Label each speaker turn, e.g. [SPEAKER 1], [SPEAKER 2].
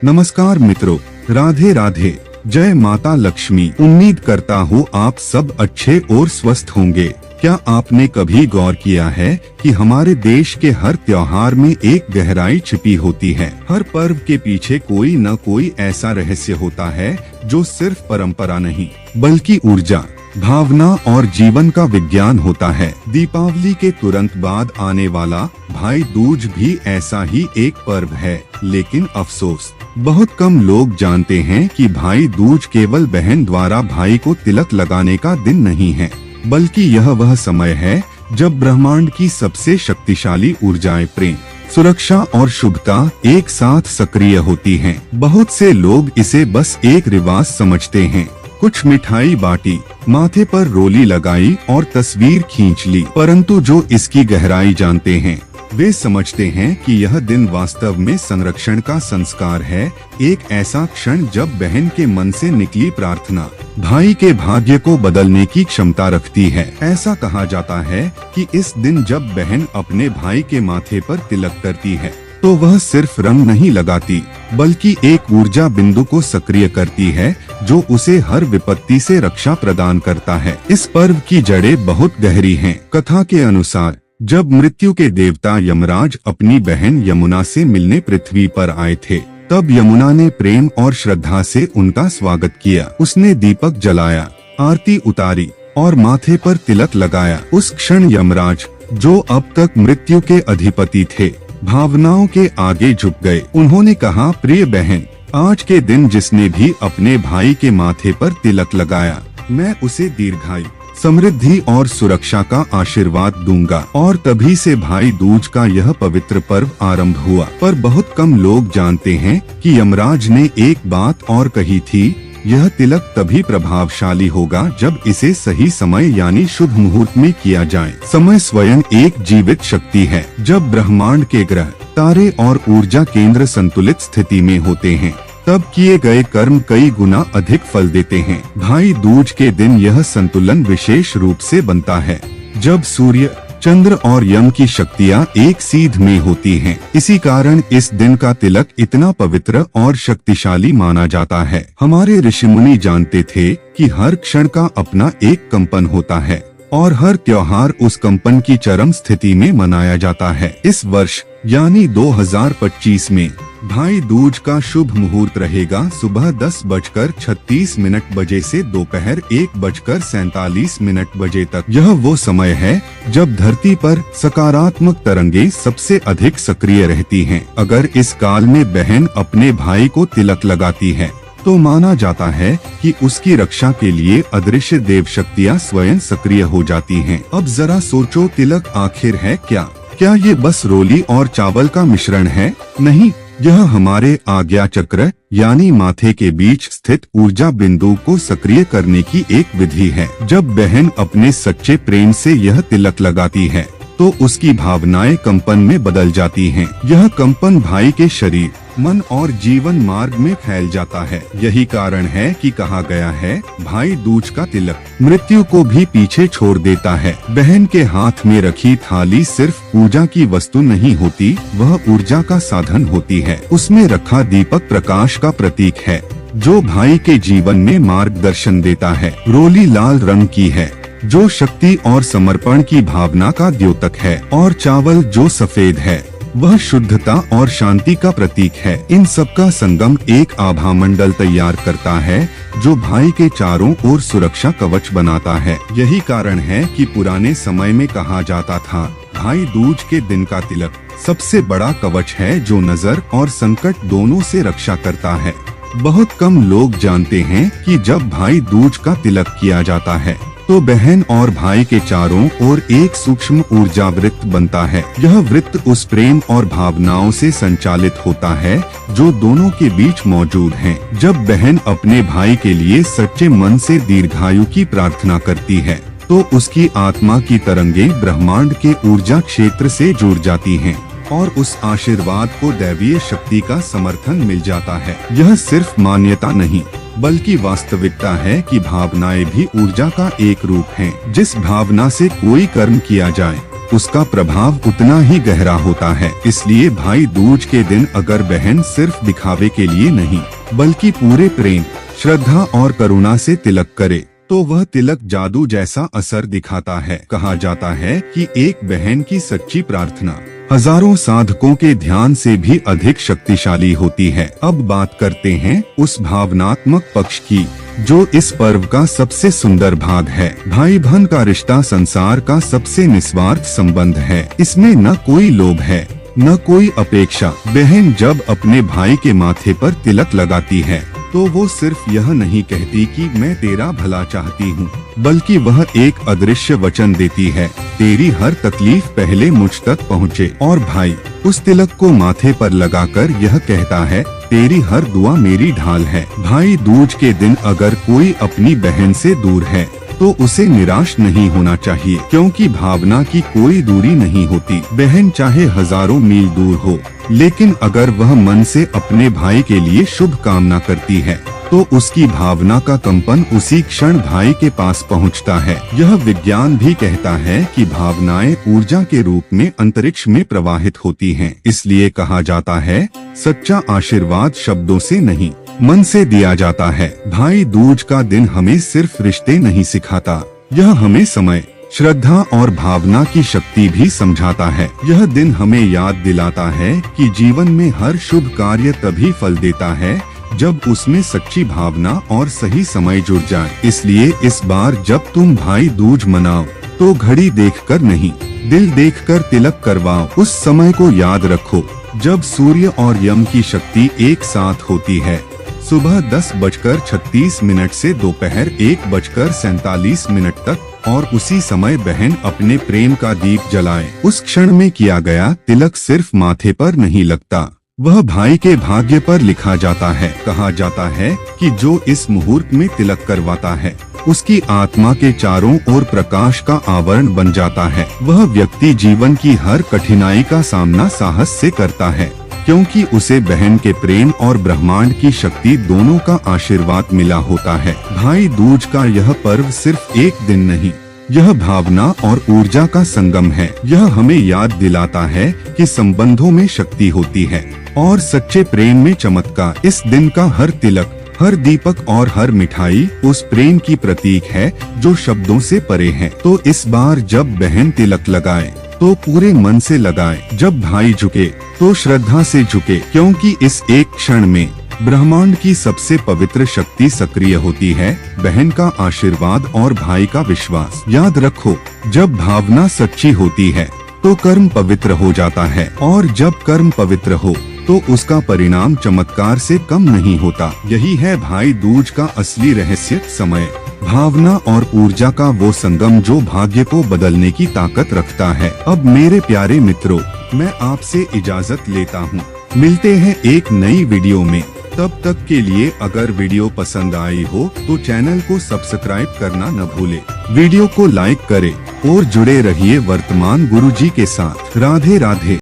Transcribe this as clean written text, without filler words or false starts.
[SPEAKER 1] नमस्कार मित्रों, राधे राधे। जय माता लक्ष्मी। उम्मीद करता हूँ आप सब अच्छे और स्वस्थ होंगे। क्या आपने कभी गौर किया है कि हमारे देश के हर त्योहार में एक गहराई छिपी होती है। हर पर्व के पीछे कोई न कोई ऐसा रहस्य होता है जो सिर्फ परंपरा नहीं बल्कि ऊर्जा, भावना और जीवन का विज्ञान होता है। दीपावली के तुरंत बाद आने वाला भाई दूज भी ऐसा ही एक पर्व है, लेकिन अफसोस बहुत कम लोग जानते हैं कि भाई दूज केवल बहन द्वारा भाई को तिलक लगाने का दिन नहीं है, बल्कि यह वह समय है जब ब्रह्मांड की सबसे शक्तिशाली ऊर्जाएं प्रेम, सुरक्षा और शुभता एक साथ सक्रिय होती हैं। बहुत से लोग इसे बस एक रिवाज समझते हैं, कुछ मिठाई बांटी, माथे पर रोली लगाई और तस्वीर खींच ली, परंतु जो इसकी गहराई जानते हैं वे समझते हैं कि यह दिन वास्तव में संरक्षण का संस्कार है। एक ऐसा क्षण जब बहन के मन से निकली प्रार्थना भाई के भाग्य को बदलने की क्षमता रखती है। ऐसा कहा जाता है कि इस दिन जब बहन अपने भाई के माथे पर तिलक करती है तो वह सिर्फ रंग नहीं लगाती, बल्कि एक ऊर्जा बिंदु को सक्रिय करती है जो उसे हर विपत्ति से रक्षा प्रदान करता है। इस पर्व की जड़ें बहुत गहरी हैं। कथा के अनुसार जब मृत्यु के देवता यमराज अपनी बहन यमुना से मिलने पृथ्वी पर आए थे, तब यमुना ने प्रेम और श्रद्धा से उनका स्वागत किया। उसने दीपक जलाया, आरती उतारी और माथे पर तिलक लगाया। उस क्षण यमराज, जो अब तक मृत्यु के अधिपति थे, भावनाओं के आगे झुक गए। उन्होंने कहा, प्रिय बहन, आज के दिन जिसने भी अपने भाई के माथे पर तिलक लगाया, मैं उसे दीर्घायु, समृद्धि और सुरक्षा का आशीर्वाद दूंगा। और तभी से भाई दूज का यह पवित्र पर्व आरंभ हुआ। पर बहुत कम लोग जानते हैं कि यमराज ने एक बात और कही थी, यह तिलक तभी प्रभावशाली होगा जब इसे सही समय यानी शुभ मुहूर्त में किया जाए। समय स्वयं एक जीवित शक्ति है। जब ब्रह्मांड के ग्रह, तारे और ऊर्जा केंद्र संतुलित स्थिति में होते हैं, तब किए गए कर्म कई गुना अधिक फल देते हैं। भाई दूज के दिन यह संतुलन विशेष रूप से बनता है जब सूर्य, चंद्र और यम की शक्तियाँ एक सीध में होती हैं। इसी कारण इस दिन का तिलक इतना पवित्र और शक्तिशाली माना जाता है। हमारे ऋषिमुनि जानते थे कि हर क्षण का अपना एक कंपन होता है और हर त्योहार उस कंपन की चरम स्थिति में मनाया जाता है। इस वर्ष यानी 2025 में भाई दूज का शुभ मुहूर्त रहेगा सुबह 10:36 बजे से दोपहर 1:47 बजे तक। यह वो समय है जब धरती पर सकारात्मक तरंगे सबसे अधिक सक्रिय रहती हैं। अगर इस काल में बहन अपने भाई को तिलक लगाती है तो माना जाता है कि उसकी रक्षा के लिए अदृश्य देव शक्तियाँ स्वयं सक्रिय हो जाती हैं। अब जरा सोचो, तिलक आखिर है क्या? क्या ये बस रोली और चावल का मिश्रण है? नहीं, यह हमारे आज्ञा चक्र यानी माथे के बीच स्थित ऊर्जा बिंदु को सक्रिय करने की एक विधि है। जब बहन अपने सच्चे प्रेम से यह तिलक लगाती है तो उसकी भावनाएं कंपन में बदल जाती हैं। यह कंपन भाई के शरीर, मन और जीवन मार्ग में फैल जाता है। यही कारण है कि कहा गया है, भाई दूज का तिलक मृत्यु को भी पीछे छोड़ देता है। बहन के हाथ में रखी थाली सिर्फ पूजा की वस्तु नहीं होती, वह ऊर्जा का साधन होती है। उसमें रखा दीपक प्रकाश का प्रतीक है जो भाई के जीवन में मार्गदर्शन देता है। रोली लाल रंग की है जो शक्ति और समर्पण की भावना का द्योतक है, और चावल जो सफेद है वह शुद्धता और शांति का प्रतीक है। इन सब का संगम एक आभा मंडल तैयार करता है जो भाई के चारों ओर सुरक्षा कवच बनाता है। यही कारण है कि पुराने समय में कहा जाता था, भाई दूज के दिन का तिलक सबसे बड़ा कवच है जो नजर और संकट दोनों से रक्षा करता है। बहुत कम लोग जानते हैं कि जब भाई दूज का तिलक किया जाता है तो बहन और भाई के चारों ओर एक सूक्ष्म ऊर्जा वृत्त बनता है। यह वृत्त उस प्रेम और भावनाओं से संचालित होता है जो दोनों के बीच मौजूद हैं। जब बहन अपने भाई के लिए सच्चे मन से दीर्घायु की प्रार्थना करती है तो उसकी आत्मा की तरंगे ब्रह्मांड के ऊर्जा क्षेत्र से जुड़ जाती हैं और उस आशीर्वाद को दैवीय शक्ति का समर्थन मिल जाता है। यह सिर्फ मान्यता नहीं बल्कि वास्तविकता है कि भावनाएं भी ऊर्जा का एक रूप हैं। जिस भावना से कोई कर्म किया जाए उसका प्रभाव उतना ही गहरा होता है। इसलिए भाई दूज के दिन अगर बहन सिर्फ दिखावे के लिए नहीं बल्कि पूरे प्रेम, श्रद्धा और करुणा से तिलक करे तो वह तिलक जादू जैसा असर दिखाता है। कहा जाता है कि एक बहन की सच्ची प्रार्थना हजारों साधकों के ध्यान से भी अधिक शक्तिशाली होती है। अब बात करते हैं उस भावनात्मक पक्ष की जो इस पर्व का सबसे सुंदर भाग है। भाई बहन का रिश्ता संसार का सबसे निस्वार्थ संबंध है। इसमें न कोई लोभ है, न कोई अपेक्षा। बहन जब अपने भाई के माथे पर तिलक लगाती है तो वो सिर्फ यह नहीं कहती कि मैं तेरा भला चाहती हूँ, बल्कि वह एक अदृश्य वचन देती है, तेरी हर तकलीफ पहले मुझ तक पहुँचे। और भाई उस तिलक को माथे पर लगाकर यह कहता है, तेरी हर दुआ मेरी ढाल है। भाई दूज के दिन अगर कोई अपनी बहन से दूर है तो उसे निराश नहीं होना चाहिए, क्योंकि भावना की कोई दूरी नहीं होती। बहन चाहे हजारों मील दूर हो, लेकिन अगर वह मन से अपने भाई के लिए शुभ कामना करती है तो उसकी भावना का कंपन उसी क्षण भाई के पास पहुंचता है। यह विज्ञान भी कहता है कि भावनाएं ऊर्जा के रूप में अंतरिक्ष में प्रवाहित होती हैं। इसलिए कहा जाता है, सच्चा आशीर्वाद शब्दों से नहीं मन से दिया जाता है। भाई दूज का दिन हमें सिर्फ रिश्ते नहीं सिखाता, यह हमें समय, श्रद्धा और भावना की शक्ति भी समझाता है। यह दिन हमें याद दिलाता है कि जीवन में हर शुभ कार्य तभी फल देता है जब उसमें सच्ची भावना और सही समय जुड़ जाए। इसलिए इस बार जब तुम भाई दूज मनाओ तो घड़ी देखकर नहीं, दिल देखकर तिलक करवाओ। उस समय को याद रखो जब सूर्य और यम की शक्ति एक साथ होती है, सुबह 10:36 से दोपहर 1:47 तक, और उसी समय बहन अपने प्रेम का दीप जलाए। उस क्षण में किया गया तिलक सिर्फ माथे पर नहीं लगता, वह भाई के भाग्य पर लिखा जाता है। कहा जाता है कि जो इस मुहूर्त में तिलक करवाता है उसकी आत्मा के चारों ओर प्रकाश का आवरण बन जाता है। वह व्यक्ति जीवन की हर कठिनाई का सामना साहस से करता है, क्योंकि उसे बहन के प्रेम और ब्रह्मांड की शक्ति दोनों का आशीर्वाद मिला होता है। भाई दूज का यह पर्व सिर्फ एक दिन नहीं, यह भावना और ऊर्जा का संगम है। यह हमें याद दिलाता है कि संबंधों में शक्ति होती है और सच्चे प्रेम में चमत्कार। इस दिन का हर तिलक, हर दीपक और हर मिठाई उस प्रेम की प्रतीक है जो शब्दों से परे है। तो इस बार जब बहन तिलक लगाए तो पूरे मन से लगाए, जब भाई झुके तो श्रद्धा से झुके, क्योंकि इस एक क्षण में ब्रह्मांड की सबसे पवित्र शक्ति सक्रिय होती है, बहन का आशीर्वाद और भाई का विश्वास। याद रखो, जब भावना सच्ची होती है तो कर्म पवित्र हो जाता है, और जब कर्म पवित्र हो तो उसका परिणाम चमत्कार से कम नहीं होता। यही है भाई दूज का असली रहस्य, समय, भावना और ऊर्जा का वो संगम जो भाग्य को बदलने की ताकत रखता है। अब मेरे प्यारे मित्रों, मैं आपसे इजाजत लेता हूँ। मिलते हैं एक नई वीडियो में। तब तक के लिए अगर वीडियो पसंद आई हो तो चैनल को सब्सक्राइब करना न भूले, वीडियो को लाइक करें और जुड़े रहिए वर्तमान गुरुजी के साथ। राधे राधे।